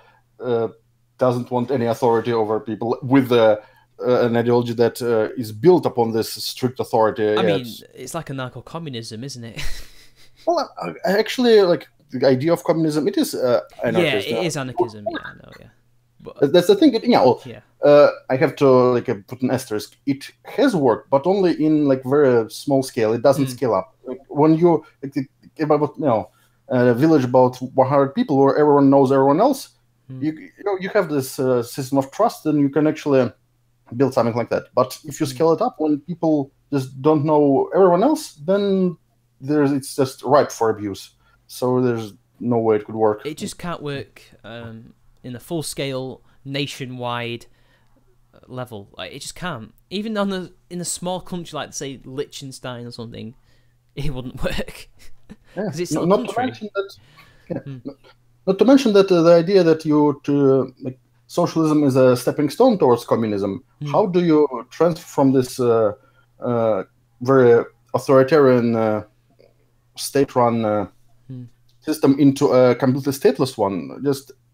doesn't want any authority over people with an ideology that is built upon this strict authority. I mean, it's like anarcho-communism, isn't it? Well, actually, like, the idea of communism, it is anarchist. Yeah, it is anarchism. Yeah, I know. Yeah, but, that's the thing. I have to put an asterisk. It has worked, but only in very small scale. It doesn't scale up. Like, when you about a village about 100 people where everyone knows everyone else, you have this system of trust, and you can actually build something like that. But if you scale it up when people just don't know everyone else, then it's just ripe for abuse. So there's no way it could work. It just can't work in a full-scale, nationwide level. Like, it just can't. Even in a small country like, say, Liechtenstein or something, it wouldn't work. Because it's still a country. Not to mention that the idea that socialism is a stepping stone towards communism. How do you transfer from this very authoritarian state-run system into a completely stateless one?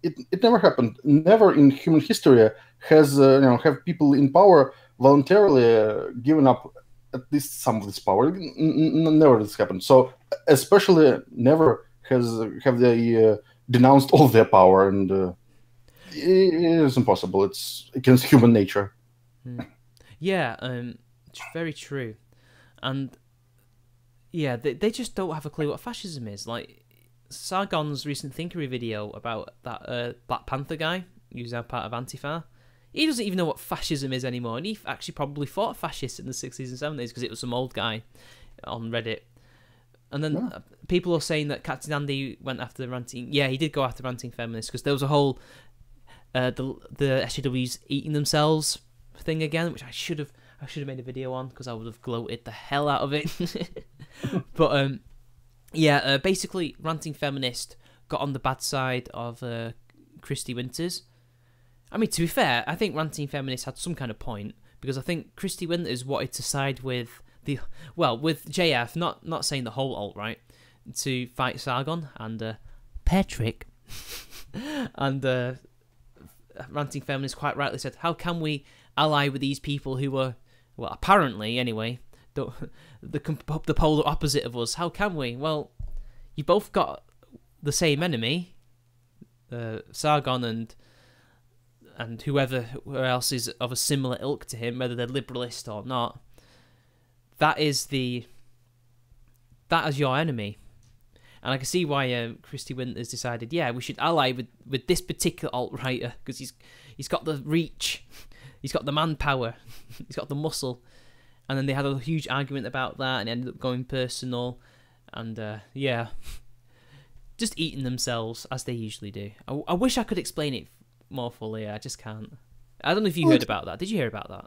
It never happened. Never in human history has have people in power voluntarily given up at least some of this power. Never this happened. So especially never have they denounced all their power, and it is impossible. It's against human nature. Yeah, it's very true. And yeah, they just don't have a clue what fascism is. Like Sargon's recent Thinkery video about that Black Panther guy who's now part of Antifa. He doesn't even know what fascism is anymore, and he actually probably fought fascists in the 60s and 70s because it was some old guy on Reddit. And then people are saying that Captain Andy went after the ranting. Yeah, he did go after ranting feminists because there was a whole the SJWs eating themselves thing again, which I should have made a video on because I would have gloated the hell out of it. But basically, ranting feminist got on the bad side of Christy Winters. I mean, to be fair, I think ranting feminist had some kind of point because I think Christy Winters wanted to side with with JF, not saying the whole alt-right, to fight Sargon and Patrick, and ranting feminist quite rightly said, how can we ally with these people who are, well, apparently anyway, the polar opposite of us? How can we? Well, you both got the same enemy, Sargon and whoever else is of a similar ilk to him, whether they're liberalist or not. That is your enemy. And I can see why Christy Winters decided, yeah, we should ally with this particular alt-righter because he's got the reach, he's got the manpower, he's got the muscle. And then they had a huge argument about that and it ended up going personal. And just eating themselves as they usually do. I wish I could explain it more fully. I just can't. I don't know if you heard about that. Did you hear about that?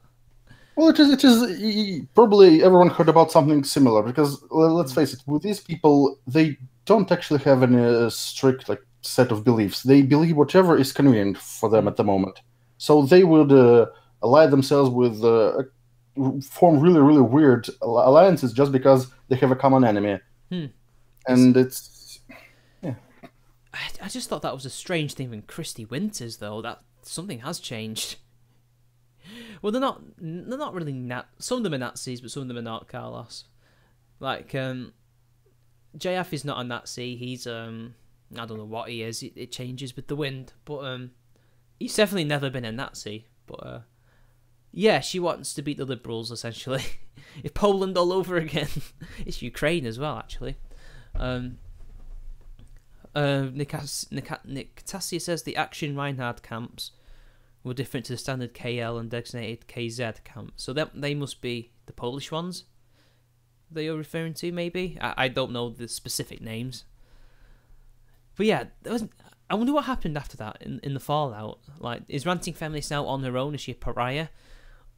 Well, it is probably everyone heard about something similar because let's face it, with these people, they don't actually have any strict set of beliefs. They believe whatever is convenient for them at the moment. So they would ally themselves with form really, really weird alliances just because they have a common enemy. And it's I just thought that was a strange thing from Christy Winters, though. That something has changed. Well, they're not really some of them are Nazis, but some of them are not, Carlos. Like, JF is not a Nazi. He's, I don't know what he is. It changes with the wind. But he's definitely never been a Nazi. But, yeah, she wants to beat the liberals, essentially. It's Poland all over again. It's Ukraine as well, actually. Nick Tassia says the Action Reinhard camps were different to the standard KL and designated KZ camps. So they must be the Polish ones that you're referring to, maybe? I don't know the specific names. But yeah, I wonder what happened after that in the fallout. Like, is Ranting Feminist now on her own? Is she a pariah?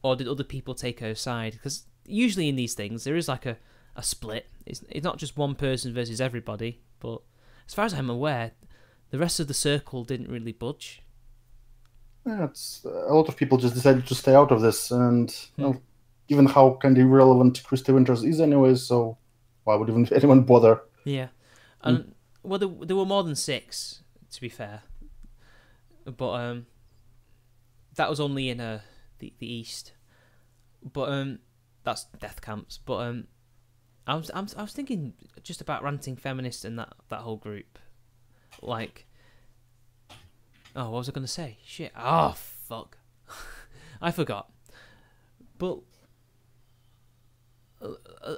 Or did other people take her side? Because usually in these things, there is like a split. It's not just one person versus everybody. But as far as I'm aware, the rest of the circle didn't really budge. Yeah, it's a lot of people just decided to stay out of this, and given how kind of irrelevant Christy Winters is anyway, so why would even anyone bother? Yeah, and well, there were more than 6, to be fair, but that was only in the east, but that's death camps. But I was thinking just about ranting feminists and that whole group, like. Oh, what was I going to say? Shit. Oh, fuck. I forgot. But,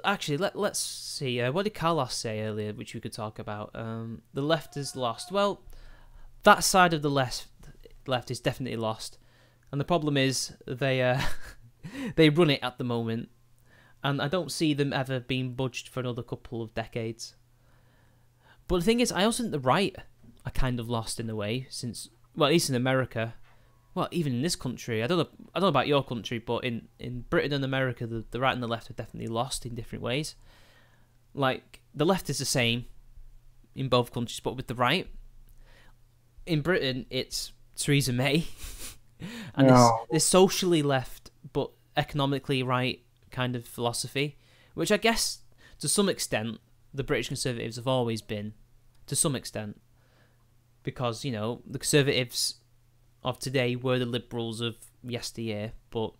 actually, let's see. What did Carlos say earlier, which we could talk about? The left is lost. Well, that side of the left is definitely lost. And the problem is, they run it at the moment. And I don't see them ever being budged for another couple of decades. But the thing is, I also think the right are kind of lost in a way, since... Well, at least in America, well, even in this country, I don't know about your country, but in Britain and America, the right and the left are definitely lost in different ways. Like, the left is the same in both countries, but with the right, in Britain, it's Theresa May, and this socially left, but economically right kind of philosophy, which I guess, to some extent, the British Conservatives have always been, to some extent. Because, you know, the Conservatives of today were the Liberals of yesteryear, but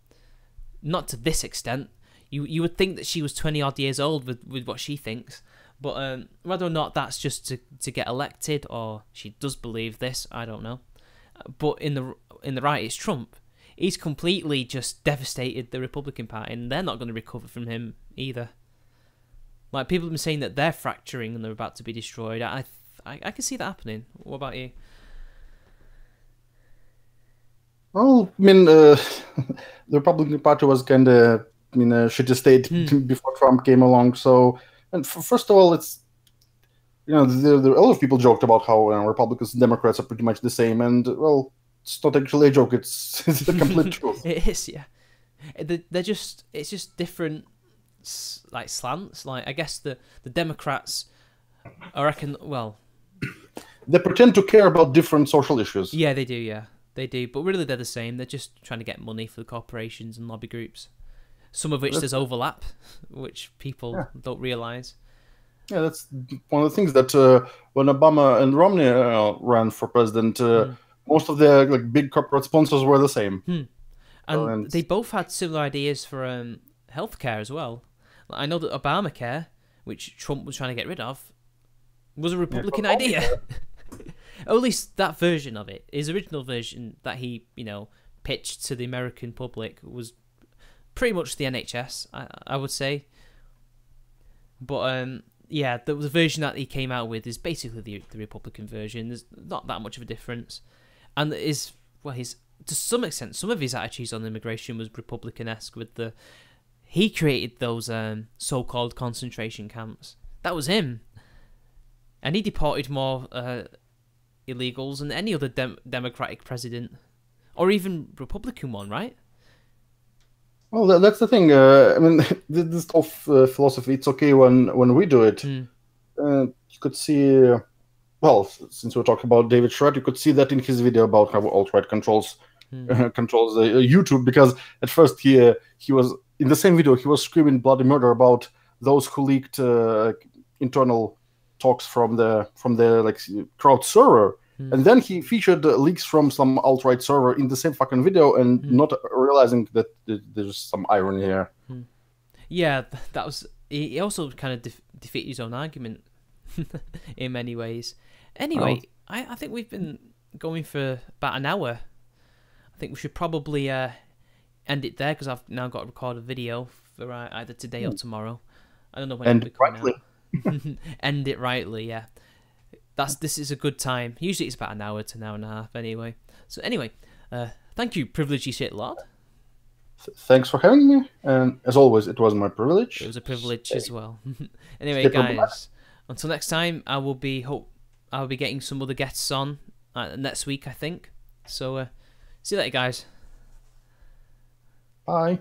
not to this extent. You would think that she was 20 odd years old with what she thinks, but whether or not that's just to get elected or she does believe this, I don't know. But in the right, it's Trump. He's completely just devastated the Republican Party, and they're not going to recover from him either. Like, people have been saying that they're fracturing and they're about to be destroyed. I can see that happening. What about you? Well, I mean, the Republican Party was kind of in a shitty state before Trump came along. So, and first of all, it's, a lot of people joked about how Republicans and Democrats are pretty much the same, and well, it's not actually a joke. It's the complete truth. It is, yeah. It's just different, like, slants. Like, I guess the Democrats, I reckon, well, they pretend to care about different social issues. Yeah, they do. Yeah, they do. But really, they're the same. They're just trying to get money for the corporations and lobby groups. Some of which there's overlap, which people don't realize. Yeah, that's one of the things that when Obama and Romney ran for president, most of their big corporate sponsors were the same. And they both had similar ideas for healthcare as well. I know that Obamacare, which Trump was trying to get rid of, was a Republican idea. Or at least that version of it. His original version that he, pitched to the American public was pretty much the NHS, I would say. But yeah, the version that he came out with is basically the Republican version. There's not that much of a difference, and to some extent, some of his attitudes on immigration was Republican-esque. He created those so-called concentration camps. That was him, and he deported more illegals than any other Democratic president, or even Republican one, right? Well, that's the thing. I mean, this whole philosophy, it's okay when we do it. You could see, well, since we're talking about David Shred, you could see that in his video about how alt-right controls YouTube, because at first he was, in the same video, he was screaming bloody murder about those who leaked internal talks from the crowd server. And then he featured leaks from some alt-right server in the same fucking video, and not realizing that there's some irony here. Yeah, that was. He also kind of defeated his own argument in many ways. Anyway, I think we've been going for about an hour. I think we should probably end it there, because I've now got to record a video for either today or tomorrow. I don't know when it'll be coming out. End it rightly, yeah. This is a good time. Usually it's about an hour to an hour and a half anyway. So anyway, thank you, Privilegey Shitlord. Thanks for having me, and as always, it was my privilege. It was a privilege as well. Anyway, guys, until next time, I will be getting some other guests on next week, I think. So see you later, guys. Bye.